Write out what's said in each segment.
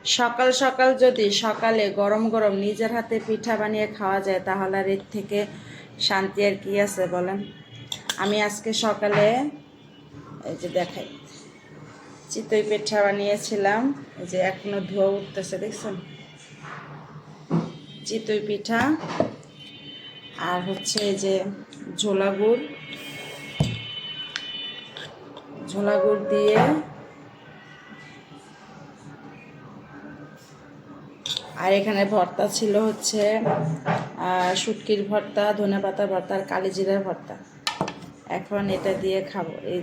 সকাল সকাল যদি সকালে গরম গরম নিজের হাতে পিঠা বানিয়ে খাওয়া যায় তাহলে আর এর থেকে শান্তি আর কি আছে বলেন। আমি আজকে সকালে এই যে দেখাই চিতই পিঠা বানিয়েছিলাম। এই যে এখনো ধোয়া উঠতেছে, দেখছেন? চিতই পিঠা আর হচ্ছে এই যে ঝোলা গুড় দিয়ে আর এখানে ভর্তা ছিল হচ্ছে শুটকির ভর্তা, ধনেপাতার ভর্তা আর কালিজিরার ভর্তা। এখন এটা দিয়ে খাবো, এই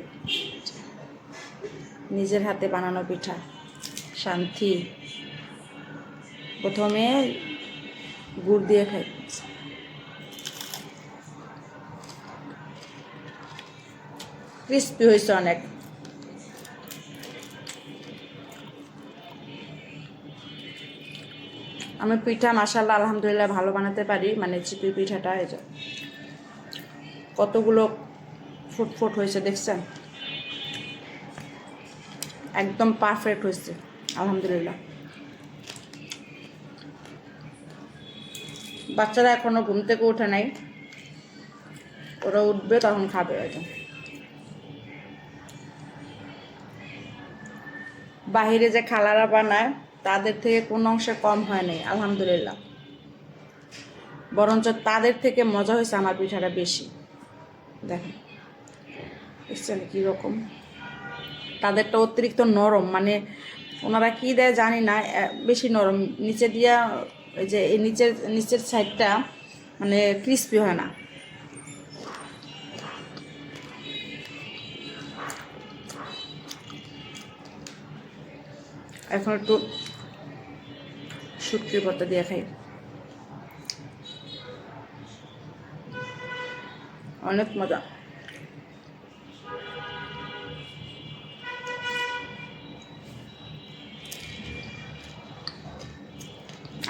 নিজের হাতে বানানো পিঠা, শান্তি। প্রথমে গুড় দিয়ে খাই। ক্রিস্পি হয়েছে অনেক। আমি পিঠা মাশাআল্লাহ আলহামদুলিল্লাহ ভালো বানাতে পারি, মানে চিতই পিঠাটা এই যে কতগুলো ফুটফুট হয়েছে দেখছেন, একদম পারফেক্ট হয়েছে আলহামদুলিল্লাহ। বাচ্চারা এখনো ঘুম থেকে ওঠে নাই, ওরা উঠবে তখন খাবে হয়তো। বাহিরে যে খালারা বানায় তাদের থেকে কোনো অংশে কম হয় নাই আলহামদুলিল্লাহ, বরঞ্চ তাদের থেকে মজা হয়েছে আমার পিঠাটা বেশি। দেখেন বুঝছেন কীরকম, তাদেরটা অতিরিক্ত নরম, মানে ওনারা কী দেয় জানি না, বেশি নরম নিচে দিয়া, ওই যে এই নিচের সাইডটা মানে ক্রিস্পি হয় না। এখন একটু শুটকির ভর্তা দিয়ে খাই, অনেক মজা।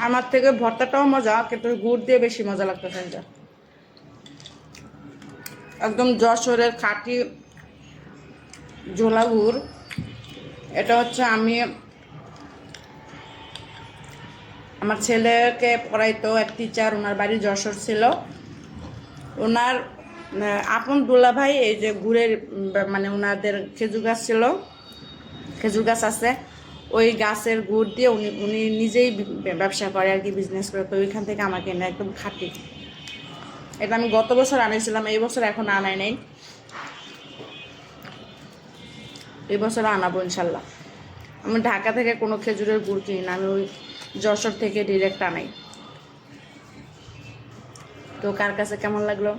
আমার থেকে ভর্তাটাও মজা, কিন্তু গুড় দিয়ে বেশি মজা লাগতেছে। এটা একদম যশোরের খাঁটি ঝোলা গুড়। এটা হচ্ছে আমি আমার ছেলেকে পড়াইতো এক টিচার, ওনার বাড়ি যশোর ছিল। ওনার আপন দুলা ভাই এই যে গুড়ের মানে ওনাদের খেজুর গাছ ছিল, খেজুর গাছ আছে, ওই গাছের গুড় দিয়ে উনি নিজেই ব্যবসা করে আর কি, বিজনেস করে। তো ওইখান থেকে আমাকে এনে একদম খাঁটি। এটা আমি গত বছর আনিয়েছিলাম, এই বছর এখন আনাই নেই, এই বছর আনাবো ইনশাল্লাহ। আমি ঢাকা থেকে কোনো খেজুরের গুড় কিনি না, আমি ওই যশোর থেকে ডিরেক্ট আনাই। তো কার কাছে কেমন লাগলো